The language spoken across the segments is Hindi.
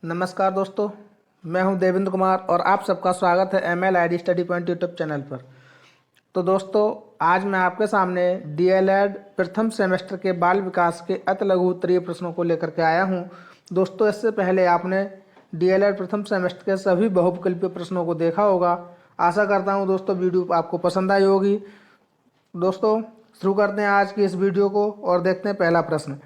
नमस्कार दोस्तों, मैं हूं देवेंद्र कुमार और आप सबका स्वागत है ML ID study point YouTube channel पर। तो दोस्तों, आज मैं आपके सामने DLED प्रथम सेमेस्टर के बाल विकास के अति लघु उत्तरीय प्रश्नों को लेकर के आया हूं। दोस्तों, इससे पहले आपने DLED प्रथम सेमेस्टर के सभी बहुविकल्पीय प्रश्नों को देखा होगा। आशा करता हूँ दोस्तों वीडियो आपको पसंद आई होगी। दोस्तों, शुरू करते हैं आज की इस वीडियो को और देखते हैं पहला प्रश्न।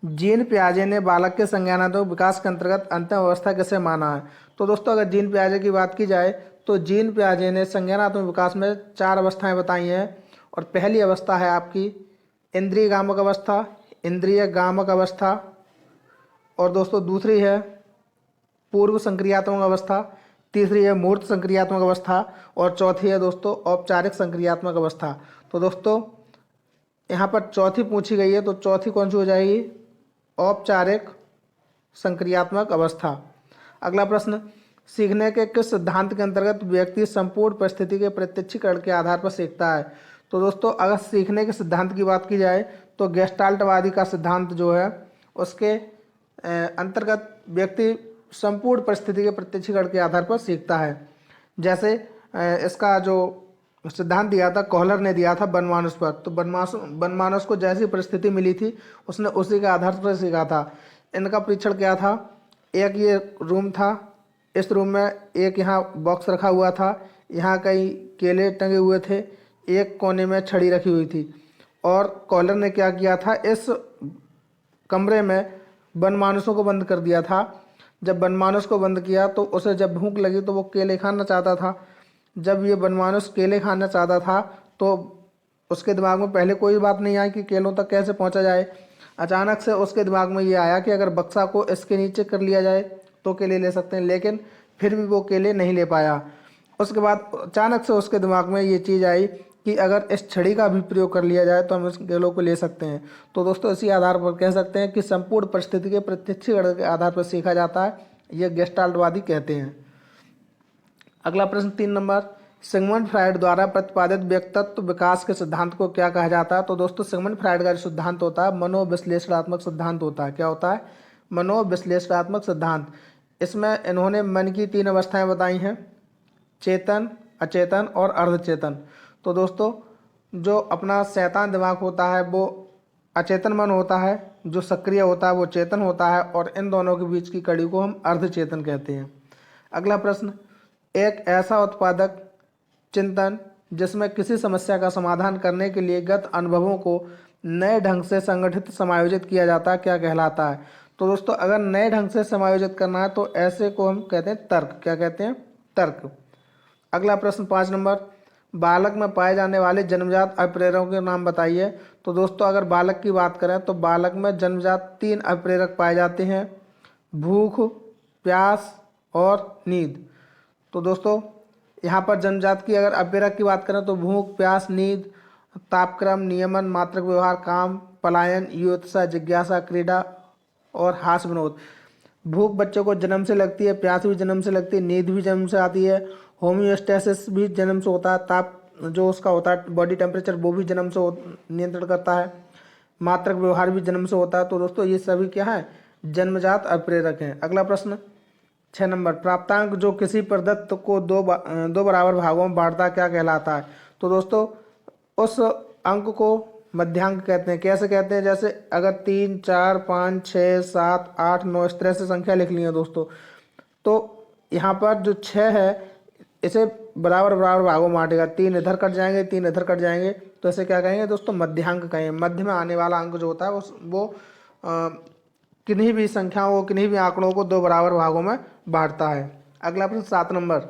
जीन पियाजे ने बालक के संज्ञानात्मक विकास के अंतर्गत अंतिम अवस्था किसे माना है? तो दोस्तों, अगर जीन पियाजे की बात की जाए तो जीन पियाजे ने संज्ञानात्मक विकास में 4 अवस्थाएं बताई हैं। और पहली अवस्था है आपकी इंद्रिय गामक अवस्था, इंद्रिय गामक अवस्था। और दोस्तों, दूसरी है पूर्व संक्रियात्मक अवस्था, तीसरी है मूर्त संक्रियात्मक अवस्था और चौथी है दोस्तों औपचारिक संक्रियात्मक अवस्था। तो दोस्तों, यहाँ पर चौथी पूछी गई है, तो चौथी कौन सी हो जाएगी? औपचारिक संक्रियात्मक अवस्था। अगला प्रश्न, सीखने के किस सिद्धांत के अंतर्गत व्यक्ति संपूर्ण परिस्थिति के प्रत्यक्षीकरण के आधार पर सीखता है? तो दोस्तों, अगर सीखने के सिद्धांत की बात की जाए तो गेस्टाल्टवादी का सिद्धांत जो है उसके अंतर्गत व्यक्ति संपूर्ण परिस्थिति के प्रत्यक्षीकरण के आधार पर सीखता है। जैसे इसका जो सिद्धांत दिया था कोहलर ने दिया था बनमानुष पर। तो बनमानुष को जैसी परिस्थिति मिली थी उसने उसी के आधार पर सीखा था। इनका परीक्षण क्या था? एक ये रूम था, इस रूम में एक यहाँ बॉक्स रखा हुआ था, यहाँ कई केले टंगे हुए थे, एक कोने में छड़ी रखी हुई थी। और कोहलर ने क्या किया था, इस कमरे में बनमानुषों को बंद कर दिया था। जब बनमानुष को बंद किया तो उसे जब भूख लगी तो वो केले खाना चाहता था। जब ये बनमानुष केले खाना चाहता था तो उसके दिमाग में पहले कोई बात नहीं आई कि केलों तक कैसे पहुंचा जाए। अचानक से उसके दिमाग में ये आया कि अगर बक्सा को इसके नीचे कर लिया जाए तो केले ले सकते हैं, लेकिन फिर भी वो केले नहीं ले पाया। उसके बाद अचानक से उसके दिमाग में ये चीज़ आई कि अगर इस छड़ी का भी प्रयोग कर लिया जाए तो हम इस केलों को ले सकते हैं। तो दोस्तों, इसी आधार पर कह सकते हैं कि संपूर्ण परिस्थिति के प्रत्यक्षीकरण के आधार पर सीखा जाता है, ये गेस्टाल्टवादी कहते हैं। अगला प्रश्न 3 नंबर, सिगमंड फ्राइड द्वारा प्रतिपादित व्यक्तित्व विकास के सिद्धांत को क्या कहा जाता है? तो दोस्तों, सिगमंड फ्राइड का जो सिद्धांत होता है मनोविश्लेषणात्मक सिद्धांत होता है। क्या होता है? मनोविश्लेषणात्मक सिद्धांत। इसमें इन्होंने मन की 3 अवस्थाएं बताई हैं, चेतन, अचेतन और अर्धचेतन। तो दोस्तों, जो अपना शैतान दिमाग होता है वो अचेतन मन होता है, जो सक्रिय होता है वो चेतन होता है, और इन दोनों के बीच की कड़ी को हम अर्धचेतन कहते हैं। अगला प्रश्न, एक ऐसा उत्पादक चिंतन जिसमें किसी समस्या का समाधान करने के लिए गत अनुभवों को नए ढंग से संगठित समायोजित किया जाता है, क्या कहलाता है? तो दोस्तों, अगर नए ढंग से समायोजित करना है तो ऐसे को हम कहते हैं तर्क। क्या कहते हैं? तर्क। अगला प्रश्न 5 नंबर, बालक में पाए जाने वाले जन्मजात अप्रेरकों के नाम बताइए। तो दोस्तों, अगर बालक की बात करें तो बालक में जन्मजात 3 अप्रेरक पाए जाते हैं, भूख, प्यास और नींद। तो दोस्तों, यहाँ पर जन्मजात की अगर अप्रेरक की बात करें तो भूख, प्यास, नींद, तापक्रम, नियमन, मात्रक व्यवहार, काम, पलायन, योत्सा, जिज्ञासा, क्रीड़ा और हास विनोद। भूख बच्चों को जन्म से लगती है, प्यास भी जन्म से लगती है, नींद भी जन्म से आती है, होम्योस्टेसिस भी जन्म से होता है, ताप जो उसका होता है बॉडी टेम्परेचर वो भी जन्म से नियंत्रण करता है, मात्रक व्यवहार भी जन्म से होता है। तो दोस्तों, ये सभी क्या है? जन्मजात अप्रेरक हैं। अगला प्रश्न 6 नंबर, प्राप्तांक जो किसी प्रदत्त को दो बराबर भागों में बांटता क्या कहलाता है? तो दोस्तों, उस अंक को मध्यांक कहते हैं। कैसे कहते हैं? जैसे अगर 3, 4, 5, 6, 7, 8, 9 इस तरह से संख्या लिख ली है दोस्तों, तो यहाँ पर जो 6 है इसे बराबर बराबर भागों में बांटेगा। 3 इधर कट जाएंगे, 3 इधर कट जाएंगे, तो इसे क्या कहेंगे दोस्तों? मध्यांक कहेंगे। मध्य में आने वाला अंक जो होता है वो किन्हीं भी संख्याओं को, किन्हीं भी आंकड़ों को 2 बराबर भागों में बांटता है। अगला प्रश्न 7 नंबर,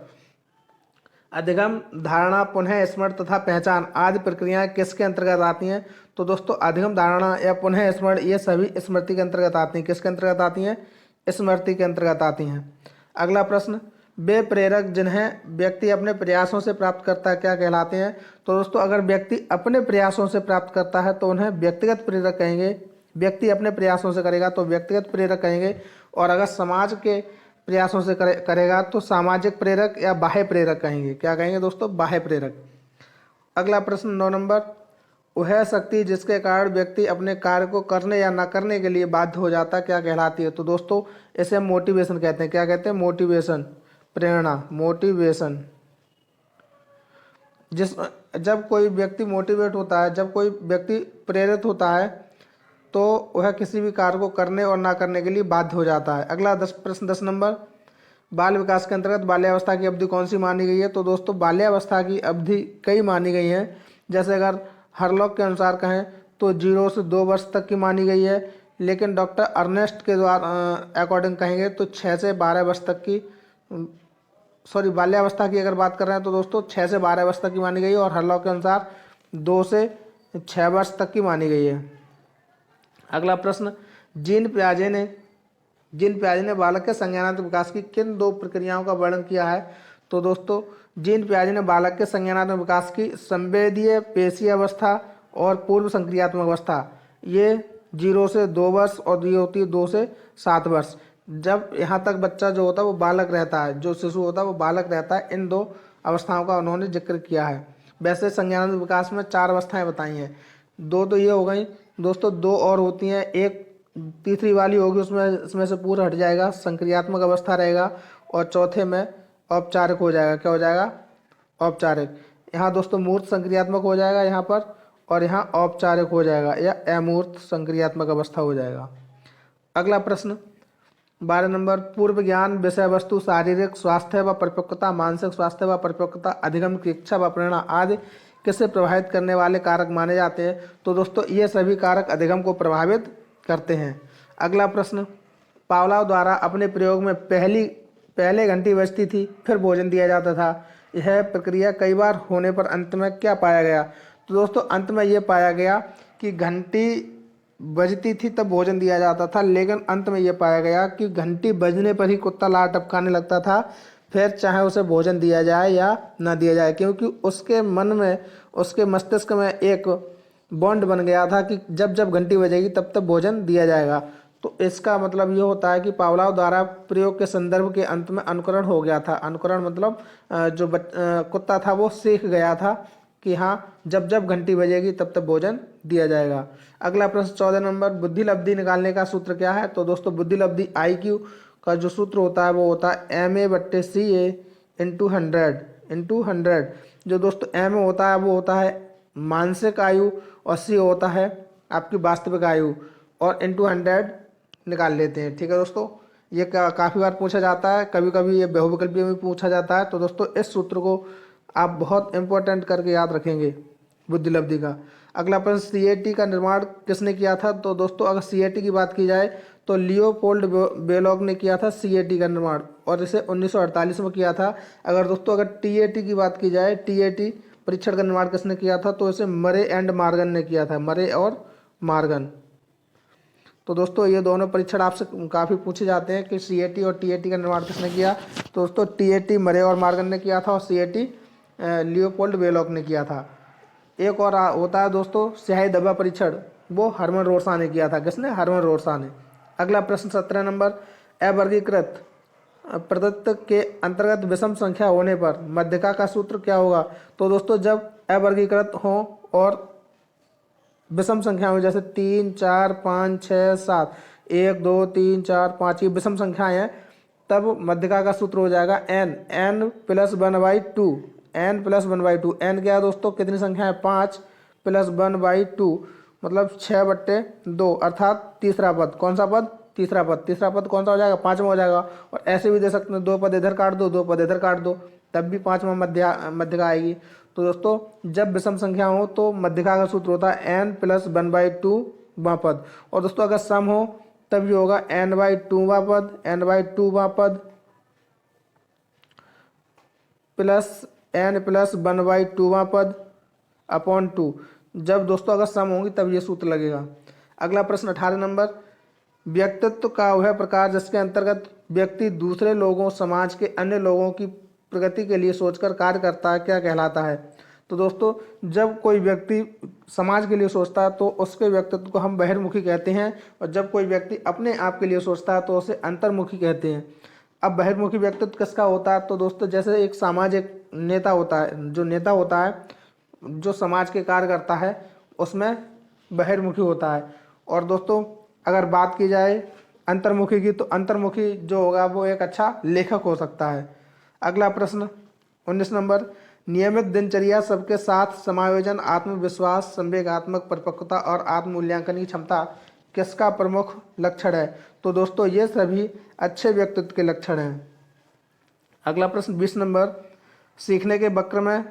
अधिगम, धारणा, पुनः स्मरण तथा पहचान आदि प्रक्रियाएं किसके अंतर्गत आती हैं? तो दोस्तों, अधिगम, धारणा या पुनः स्मरण ये सभी स्मृति के अंतर्गत आती हैं। किसके अंतर्गत आती हैं? स्मृति के अंतर्गत आती हैं। अगला प्रश्न, वे प्रेरक जिन्हें व्यक्ति अपने प्रयासों से प्राप्त करता है क्या कहलाते हैं? तो दोस्तों, अगर व्यक्ति अपने प्रयासों से प्राप्त करता है तो उन्हें व्यक्तिगत प्रेरक कहेंगे। व्यक्ति अपने प्रयासों से करेगा तो व्यक्तिगत प्रेरक कहेंगे, और अगर समाज के प्रयासों से करेगा तो सामाजिक प्रेरक या बाह्य प्रेरक कहेंगे। क्या कहेंगे दोस्तों? बाह्य प्रेरक। अगला प्रश्न 9 नंबर, वह शक्ति जिसके कारण व्यक्ति अपने कार्य को करने या न करने के लिए बाध्य हो जाता है क्या कहलाती है? तो दोस्तों इसे हम मोटिवेशन कहते हैं। क्या कहते हैं? मोटिवेशन, प्रेरणा, मोटिवेशन। जिस जब कोई व्यक्ति मोटिवेट होता है, जब कोई व्यक्ति प्रेरित होता है, तो वह किसी भी कार्य को करने और ना करने के लिए बाध्य हो जाता है। अगला 10 नंबर, बाल विकास के अंतर्गत बाल्यावस्था की अवधि कौन सी मानी गई है? तो दोस्तों बाल्यावस्था की अवधि कई मानी गई हैं। जैसे अगर हरलॉक के अनुसार कहें तो 0 से 2 वर्ष तक की मानी गई है, लेकिन डॉक्टर अर्नेस्ट के द्वारा अकॉर्डिंग कहेंगे तो 6 से 12 वर्ष तक की, सॉरी बाल्यावस्था की अगर बात कर रहे हैं तो दोस्तों 6 से 12 वर्ष तक की मानी गई है, और हरलॉक के अनुसार 2 से 6 वर्ष तक की मानी गई है। अगला प्रश्न, जीन पियाजे ने बालक के संज्ञानात्मक विकास की किन 2 प्रक्रियाओं का वर्णन किया है? तो दोस्तों जीन पियाजे ने बालक के संज्ञानात्मक विकास की संवेदीय पेशीय अवस्था और पूर्व संक्रियात्मक अवस्था, ये 0 से 2 वर्ष और ये होती है 2 से 7 वर्ष। जब यहाँ तक बच्चा जो होता है वो बालक रहता है, जो शिशु होता है वो बालक रहता है, इन 2 अवस्थाओं का उन्होंने जिक्र किया है। वैसे संज्ञानात्मक विकास में 4 अवस्थाएं बताई हैं। 2 तो ये हो गई दोस्तों, 2 और होती हैं, एक तीसरी वाली होगी उसमें से पूरा हट जाएगा, संक्रियात्मक अवस्था रहेगा, और चौथे में औपचारिक हो जाएगा। क्या हो जाएगा? औपचारिक। यहाँ दोस्तों मूर्त संक्रियात्मक हो जाएगा यहाँ पर, और यहाँ औपचारिक हो जाएगा या अमूर्त संक्रियात्मक अवस्था हो जाएगा। अगला प्रश्न 12 नंबर, पूर्व ज्ञान, विषय वस्तु, शारीरिक स्वास्थ्य व परिपक्वता, मानसिक स्वास्थ्य व परिपक्वता, अधिगम की इच्छा व प्रेरणा आदि किसे प्रभावित करने वाले कारक माने जाते हैं? तो दोस्तों ये सभी कारक अधिगम को प्रभावित करते हैं। अगला प्रश्न, पावलोव द्वारा अपने प्रयोग में पहले घंटी बजती थी फिर भोजन दिया जाता था, यह प्रक्रिया कई बार होने पर अंत में क्या पाया गया? तो दोस्तों अंत में यह पाया गया कि घंटी बजती थी तब भोजन दिया जाता था, लेकिन अंत में यह पाया गया कि घंटी बजने पर ही कुत्ता लार टपकाने लगता था, फिर चाहे उसे भोजन दिया जाए या ना दिया जाए, क्योंकि उसके मन में, उसके मस्तिष्क में एक बॉन्ड बन गया था कि जब जब घंटी बजेगी तब तब भोजन दिया जाएगा। तो इसका मतलब ये होता है कि पावलोव द्वारा प्रयोग के संदर्भ के अंत में अनुकरण हो गया था। अनुकरण मतलब जो कुत्ता था वो सीख गया था कि हाँ जब जब घंटी बजेगी तब तब भोजन दिया जाएगा। अगला प्रश्न 14 नंबर, बुद्धि लब्धि निकालने का सूत्र क्या है? तो दोस्तों बुद्धि लब्धि IQ का जो सूत्र होता है वो होता है MA/CA × 100 जो दोस्तों M होता है वो होता है मानसिक आयु, और C होता है आपकी वास्तविक आयु, और × 100 निकाल लेते हैं। ठीक है दोस्तों, ये काफ़ी बार पूछा जाता है, कभी कभी ये बहुविकल्पीय में पूछा जाता है। तो दोस्तों इस सूत्र को आप बहुत इंपॉर्टेंट करके याद रखेंगे बुद्धि लब्धि का। अगला प्रश्न, CAT का निर्माण किसने किया था? तो दोस्तों अगर CAT की बात की जाए तो लियोपोल्ड बेलोग ने किया था CAT का निर्माण, और इसे 1948 में किया था। अगर TAT की बात की जाए, TAT परीक्षण का निर्माण किसने किया था? तो इसे मरे एंड मॉर्गन ने किया था, मरे और मॉर्गन। तो दोस्तों ये दोनों परीक्षण आपसे काफ़ी पूछे जाते हैं कि CAT और TAT का निर्माण किसने किया? तो दोस्तों TAT मरे और मॉर्गन ने किया था, और CAT लियोपोल्ड बेलोग ने किया था। एक और होता है दोस्तों स्याही धब्बा परीक्षण, वो हरमन रोरसा ने किया था। किसने? हरमन रोरसा ने। अगला प्रश्न 17 नंबर, अवर्गीकृत प्रदत्त के अंतर्गत विषम संख्या होने पर मध्यका का सूत्र क्या होगा? तो दोस्तों जब अवर्गीकृत हो और विषम संख्या हो, जैसे 3, 4, 5, 6, 7, 1, 2, 3, 4, 5 ये विषम संख्याएं हैं, तब मध्यका का सूत्र हो जाएगा n + 1/2। n + 1/2। n क्या है दोस्तों? कितनी संख्या है? 5 + 1/2 मतलब 6/2, अर्थात तीसरा पद। कौन सा पद? तीसरा पद। तीसरा पद कौन सा हो जाएगा? 5वां हो जाएगा। और ऐसे भी दे सकते हैं, 2 पद इधर काट दो, 2 पद इधर काट दो, तब भी 5वां मध्यका आएगी। तो दोस्तों जब विषम संख्या हो तो मध्यका का सूत्र होता है n + 1/2 वां पद, और दोस्तों अगर सम हो तब ये होगा n/2 वां पद, n/2 वां पद प्लस n + 1/2 वां पद अपॉन 2। जब दोस्तों अगर सम होंगी तब ये सूत्र लगेगा। अगला प्रश्न 18 नंबर, व्यक्तित्व का वह प्रकार जिसके अंतर्गत व्यक्ति दूसरे लोगों, समाज के अन्य लोगों की प्रगति के लिए सोचकर कार्य करता है क्या कहलाता है? तो दोस्तों जब कोई व्यक्ति समाज के लिए सोचता है तो उसके व्यक्तित्व को हम बहिर्मुखी कहते हैं, और जब कोई व्यक्ति अपने आप के लिए सोचता है तो उसे अंतर्मुखी कहते हैं। अब बहिर्मुखी व्यक्तित्व किसका होता है? तो दोस्तों जैसे एक सामाजिक नेता होता है, जो नेता होता है जो समाज के कार्य करता है, उसमें बहिर्मुखी होता है। और दोस्तों अगर बात की जाए अंतर्मुखी की, तो अंतर्मुखी जो होगा वो एक अच्छा लेखक हो सकता है। अगला प्रश्न 19 नंबर, नियमित दिनचर्या, सबके साथ समायोजन, आत्मविश्वास, संवेगात्मक परिपक्वता और आत्म मूल्यांकन की क्षमता किसका प्रमुख लक्षण है? तो दोस्तों ये सभी अच्छे व्यक्तित्व के लक्षण हैं। अगला प्रश्न 20 नंबर, सीखने के वक्र में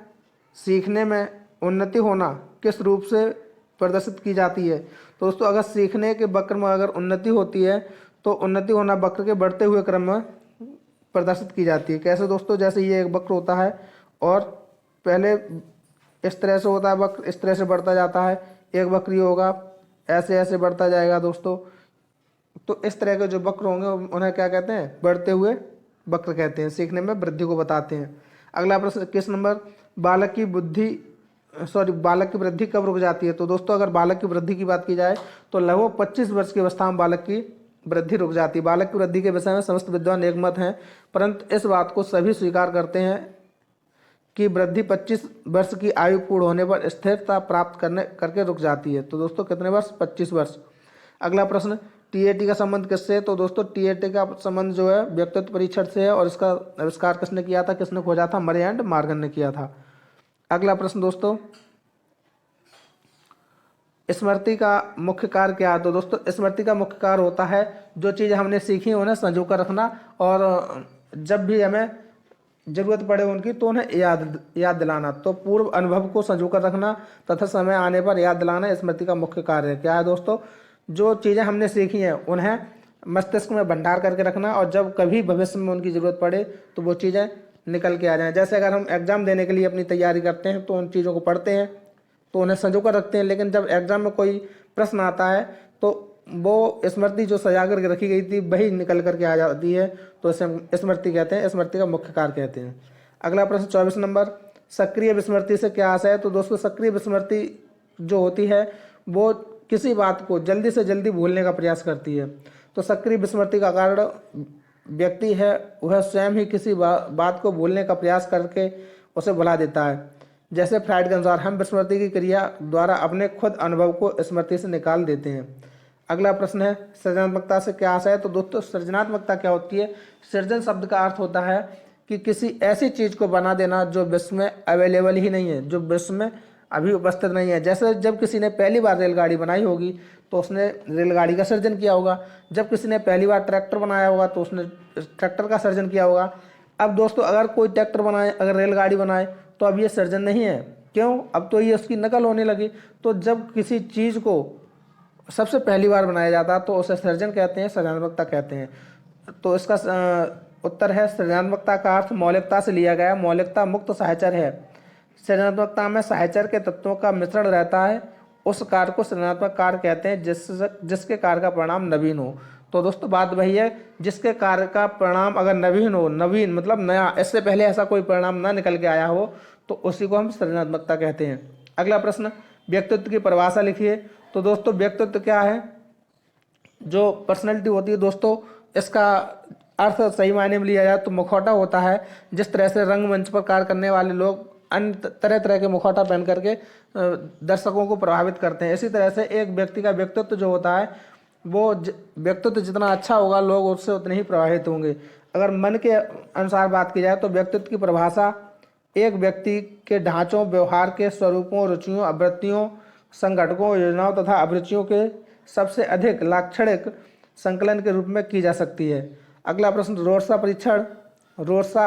सीखने में उन्नति होना किस रूप से प्रदर्शित की जाती है? तो दोस्तों अगर सीखने के वक्र में अगर उन्नति होती है तो उन्नति होना वक्र के बढ़ते हुए क्रम में प्रदर्शित की जाती है। कैसे दोस्तों? जैसे ये एक वक्र होता है और पहले इस तरह से होता है वक्र, इस तरह से बढ़ता जाता है, एक वक्र ये होगा, ऐसे ऐसे बढ़ता जाएगा दोस्तों। तो इस तरह के जो वक्र होंगे उन्हें क्या कहते हैं? बढ़ते हुए वक्र कहते हैं, सीखने में वृद्धि को बताते हैं। अगला प्रश्न 21 नंबर, बालक की वृद्धि कब रुक जाती है? तो दोस्तों अगर बालक की वृद्धि की बात की जाए तो लगभग 25 वर्ष की अवस्था में बालक की वृद्धि रुक जाती है। बालक की वृद्धि के विषय में समस्त विद्वान एकमत हैं, परंतु इस बात को सभी स्वीकार करते हैं कि वृद्धि 25 वर्ष की आयु पूर्ण होने पर स्थिरता प्राप्त करके रुक जाती है। तो दोस्तों कितने वर्ष? 25 वर्ष। अगला प्रश्न, टीएटी का संबंध किससे है? तो दोस्तों टीएटी का संबंध जो है व्यक्तित्व परीक्षण से है और इसका आविष्कार किसने किया था, किसने खोजा था? मरे एंड मॉर्गन ने किया था। अगला प्रश्न दोस्तों, स्मृति का मुख्य कार्य क्या है? तो दोस्तों स्मृति का मुख्य कार्य होता है जो चीज़ हमने सीखी उन्हें संजो कर रखना और जब भी हमें जरूरत पड़े उनकी तो उन्हें याद दिलाना। तो पूर्व अनुभव को संजो कर रखना तथा समय आने पर याद दिलाना स्मृति का मुख्य कार्य है। क्या है दोस्तों? जो चीज़ें हमने सीखी हैं उन्हें मस्तिष्क में भंडार करके रखना और जब कभी भविष्य में उनकी ज़रूरत पड़े तो वो चीज़ें निकल के आ जाएं। जैसे अगर हम एग्ज़ाम देने के लिए अपनी तैयारी करते हैं तो उन चीज़ों को पढ़ते हैं तो उन्हें संजो कर रखते हैं, लेकिन जब एग्ज़ाम में कोई प्रश्न आता है तो वो स्मृति जो सजा करके रखी गई थी वही निकल करके आ जाती है, तो इसे स्मृति कहते हैं, स्मृति का मुख्य कार्य कहते हैं। अगला प्रश्न 24 नंबर, सक्रिय विस्मृति से क्या आशय है? तो दोस्तों सक्रिय विस्मृति जो होती है वो किसी बात को जल्दी से जल्दी भूलने का प्रयास करती है। तो सक्रिय विस्मृति का कारण व्यक्ति है वह स्वयं ही किसी बात को भूलने का प्रयास करके उसे भुला देता है। जैसे फ्राइड के अनुसार हम विस्मृति की क्रिया द्वारा अपने खुद अनुभव को स्मृति से निकाल देते हैं। अगला प्रश्न है, सृजनात्मकता से क्या आशय है? तो दोस्तों सृजनात्मकता क्या होती है? सृजन शब्द का अर्थ होता है कि किसी ऐसी चीज़ को बना देना जो विश्व में अवेलेबल ही नहीं है, जो विश्व में अभी उपस्थित नहीं है। जैसे जब किसी ने पहली बार रेलगाड़ी बनाई होगी तो उसने रेलगाड़ी का सृजन किया होगा, जब किसी ने पहली बार ट्रैक्टर बनाया होगा तो उसने ट्रैक्टर का सृजन किया होगा। अब दोस्तों अगर कोई ट्रैक्टर बनाए, अगर रेलगाड़ी बनाए तो अब ये सृजन नहीं है। क्यों? अब तो ये उसकी नकल होने लगी। तो जब किसी चीज़ को सबसे पहली बार बनाया जाता तो उसे सृजन कहते हैं, सृजनात्मकता कहते हैं। तो इसका उत्तर है सृजनात्मकता का अर्थ मौलिकता से लिया गया, मौलिकता मुक्त साहचर्य है। सृजनात्मकता में साहचर्य के तत्वों का मिश्रण रहता है, उस कार्य को सृजनात्मक कार्य कहते हैं जिसके कार्य का परिणाम नवीन हो। तो दोस्तों बात वही है, जिसके कार्य का परिणाम अगर नवीन हो, नवीन मतलब नया, इससे पहले ऐसा कोई परिणाम ना निकल के आया हो, तो उसी को हम सृजनात्मकता कहते हैं। अगला प्रश्न, व्यक्तित्व की परिभाषा लिखिए। तो दोस्तों व्यक्तित्व क्या है? जो पर्सनैलिटी होती है दोस्तों, इसका अर्थ सही मायने में लिया जाए तो मुखौटा होता है। जिस तरह से रंगमंच पर कार्य करने वाले लोग अन्य तरह तरह के मुखौटा पहन करके दर्शकों को प्रभावित करते हैं, इसी तरह से एक व्यक्ति का व्यक्तित्व जो होता है वो व्यक्तित्व जितना अच्छा होगा लोग उससे उतने ही प्रभावित होंगे। अगर मन के अनुसार बात की जाए तो व्यक्तित्व की परिभाषा एक व्यक्ति के ढांचों, व्यवहार के स्वरूपों, रुचियों, आवृत्तियों, संगठकों, योजनाओं तथा अभिरुचियों के सबसे अधिक लाक्षणिक संकलन के रूप में की जा सकती है। अगला प्रश्न, रोर्सा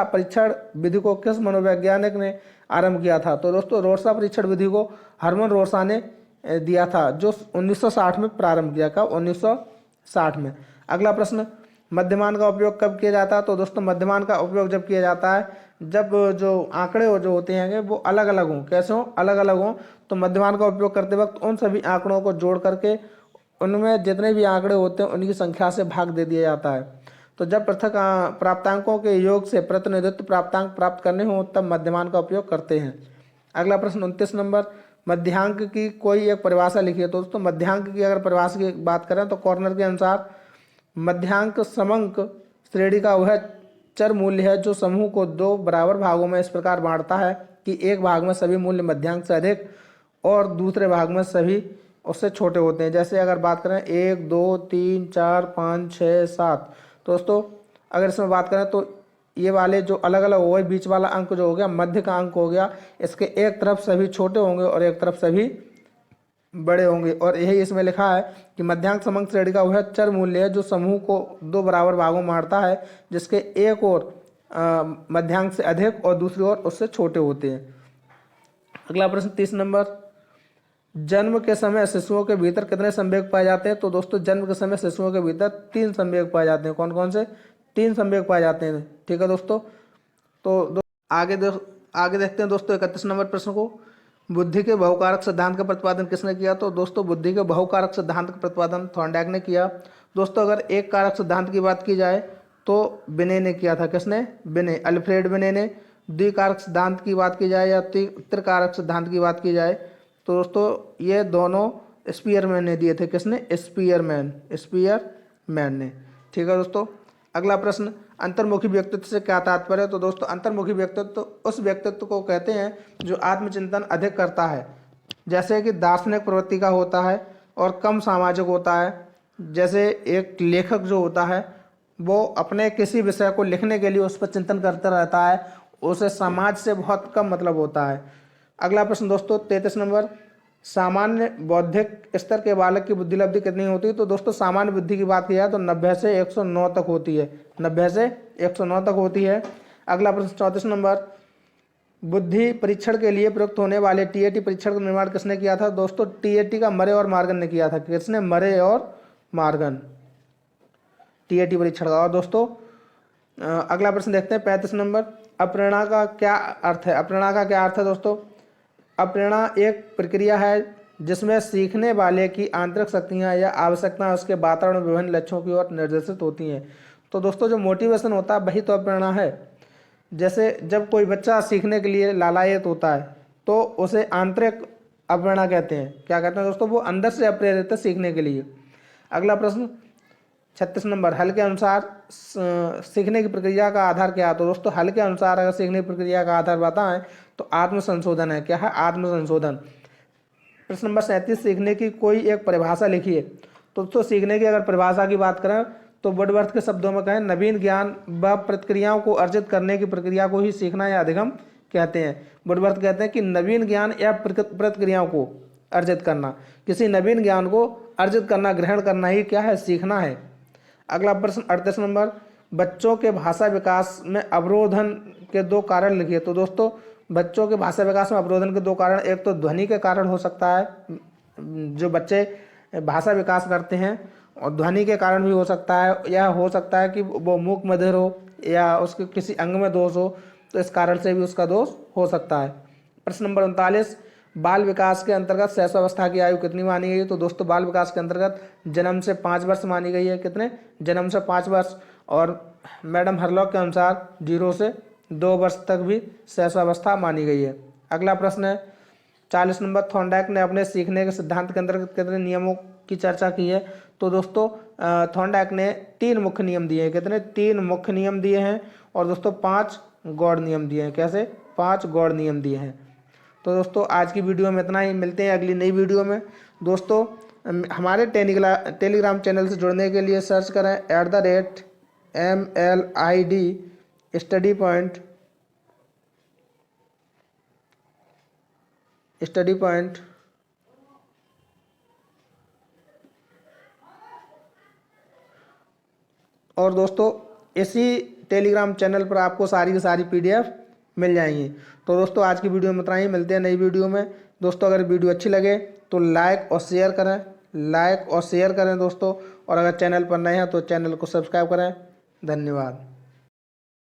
परीक्षण विधि को किस मनोवैज्ञानिक ने आरंभ किया था? तो दोस्तों रोर्सा परीक्षण विधि को हरमन रोर्सा ने दिया था, जो 1960 में प्रारंभ किया। कब? 1960 में। अगला प्रश्न, मध्यमान का उपयोग कब किया जाता है? तो दोस्तों मध्यमान का उपयोग जब किया जाता है जब जो आंकड़े जो होते हैं वो अलग अलग हों। कैसे हों? अलग अलग हों। तो मध्यमान का उपयोग करते वक्त उन सभी आंकड़ों को जोड़ करके उनमें जितने भी आंकड़े होते हैं उनकी संख्या से भाग दे दिया जाता है। तो जब पृथक प्राप्तांकों के योग से प्रतिनिधित्व प्राप्तांक प्राप्त करने हों तब मध्यमान का उपयोग करते हैं। अगला प्रश्न 29 नंबर, मध्यांक की कोई एक परिभाषा लिखिए। तो दोस्तों मध्यांक की अगर परिभाषा की बात करें तो कॉर्नर के अनुसार मध्यांक समंक श्रेणी का वह चर मूल्य है जो समूह को दो बराबर भागों में इस प्रकार बांटता है कि एक भाग में सभी मूल्य मध्यांक से अधिक और दूसरे भाग में सभी उससे छोटे होते हैं। जैसे अगर बात करें 1 2 3 4 5 6 7, तो दोस्तों अगर इसमें बात करें तो ये वाले जो अलग अलग हो गए, बीच वाला अंक जो हो गया मध्य का अंक हो गया, इसके एक तरफ सभी छोटे होंगे और एक तरफ सभी बड़े होंगे। और यही इसमें लिखा है कि मध्यांक समंक श्रेणी का वह चर मूल्य है जो समूह को दो बराबर भागों में बांटता है, जिसके एक और मध्यांक से अधिक और दूसरी ओर उससे छोटे होते हैं। अगला प्रश्न 30 नंबर, जन्म के समय शिशुओं के भीतर कितने संवेग पाए जाते हैं? तो दोस्तों जन्म के समय शिशुओं के भीतर 3 संवेग पाए जाते हैं। कौन कौन से? 3 संवेग पाए जाते हैं। ठीक है दोस्तों। तो आगे देखते हैं दोस्तों 31 नंबर प्रश्न को। बुद्धि के बहुकारक सिद्धांत का प्रतिपादन किसने किया? तो दोस्तों बुद्धि के बहुकारक सिद्धांत का प्रतिपादन थॉर्नडाइक ने किया। दोस्तों अगर एक कारक सिद्धांत की बात की जाए तो बिने ने किया था। किसने? बिने, अल्फ्रेड बिने ने। द्विकारक सिद्धांत की बात की जाए या त्रिकारक सिद्धांत की बात की जाए तो दोस्तों ये दोनों स्पीयरमैन ने दिए थे। किसने? स्पीयरमैन ने। ठीक है दोस्तों। अगला प्रश्न, अंतर्मुखी व्यक्तित्व से क्या तात्पर्य है? तो दोस्तों अंतर्मुखी व्यक्तित्व उस व्यक्तित्व को कहते हैं जो आत्मचिंतन अधिक करता है, जैसे कि दार्शनिक प्रवृत्ति का होता है और कम सामाजिक होता है। जैसे एक लेखक जो होता है वो अपने किसी विषय को लिखने के लिए उस पर चिंतन करता रहता है, उसे समाज से बहुत कम मतलब होता है। अगला प्रश्न दोस्तों 33 नंबर, सामान्य बौद्धिक स्तर के बालक की बुद्धि लब्धि कितनी होती है? तो दोस्तों सामान्य बुद्धि की बात की जाए तो 90 से 109 तक होती है। 90 से 109 तक होती है। अगला प्रश्न 34 नंबर, बुद्धि परीक्षण के लिए प्रयुक्त होने वाले टीएटी परीक्षण का निर्माण किसने किया था? दोस्तों टीएटी का मरे और मार्गन ने किया था। किसने? मरे और मार्गन, टीएटी परीक्षण का। और दोस्तों अगला प्रश्न देखते हैं 35 नंबर, अप्रेरणा का क्या अर्थ है? अप्रेरणा का क्या अर्थ है दोस्तों? अप्रेरणा एक प्रक्रिया है जिसमें सीखने वाले की आंतरिक शक्तियाँ या आवश्यकताएं उसके वातावरण में विभिन्न लक्ष्यों की ओर निर्देशित होती हैं। तो दोस्तों जो मोटिवेशन होता है वही तो अप्रेरणा है। जैसे जब कोई बच्चा सीखने के लिए लालायित होता है तो उसे आंतरिक अप्रेरणा कहते हैं। क्या कहते हैं दोस्तों? वो अंदर से अप्रेरित है सीखने के लिए। अगला प्रश्न 36 नंबर, हल के अनुसार सीखने की प्रक्रिया का आधार क्या है? तो दोस्तों हल के अनुसार अगर सीखने की प्रक्रिया का आधार बताएं तो आत्मसंशोधन है। क्या है? आत्मसंशोधन। प्रश्न नंबर 37, सीखने की कोई एक परिभाषा लिखिए। तो दोस्तों सीखने की अगर परिभाषा की बात करें तो वुडवर्थ के शब्दों में कहें, नवीन ज्ञान व प्रतिक्रियाओं को अर्जित करने की प्रक्रिया को ही सीखना या अधिगम कहते हैं। वुडवर्थ कहते हैं कि नवीन ज्ञान या प्रतिक्रियाओं को अर्जित करना, किसी नवीन ज्ञान को अर्जित करना, ग्रहण करना ही क्या है? सीखना है। अगला प्रश्न 38 नंबर, बच्चों के भाषा विकास में अवरोधन के 2 कारण लिखिए। तो दोस्तों बच्चों के भाषा विकास में अवरोधन के 2 कारण, एक तो ध्वनि के कारण हो सकता है, जो बच्चे भाषा विकास करते हैं, और ध्वनि के कारण भी हो सकता है, या हो सकता है कि वो मूक बधिर हो या उसके किसी अंग में दोष हो, तो इस कारण से भी उसका दोष हो सकता है। प्रश्न नंबर 39, बाल विकास के अंतर्गत शैशवावस्था की आयु कितनी मानी गई है? तो दोस्तों बाल विकास के अंतर्गत जन्म से 5 वर्ष मानी गई है। कितने? जन्म से 5 वर्ष। और मैडम हरलॉक के अनुसार 0 से 2 वर्ष तक भी शैशवावस्था मानी गई है। अगला प्रश्न है 40 नंबर, थॉर्नडाइक ने अपने सीखने के सिद्धांत के अंतर्गत कितने नियमों की चर्चा की है? तो दोस्तों थॉर्नडाइक ने 3 मुख्य नियम दिए हैं। कितने? 3 मुख्य नियम दिए हैं। और दोस्तों 5 गौड़ नियम दिए हैं। कैसे? 5 गौड़ नियम दिए हैं। तो दोस्तों आज की वीडियो में इतना ही, मिलते हैं अगली नई वीडियो में। दोस्तों हमारे टेलीग्राम चैनल से जुड़ने के लिए सर्च करें @MLID स्टडी पॉइंट। और दोस्तों इसी टेलीग्राम चैनल पर आपको सारी की सारी PDF मिल जाएंगी। तो दोस्तों आज की वीडियो में इतना ही, मिलते हैं नई वीडियो में। दोस्तों अगर वीडियो अच्छी लगे तो लाइक और शेयर करें दोस्तों। और अगर चैनल पर नए हैं तो चैनल को सब्सक्राइब करें। धन्यवाद।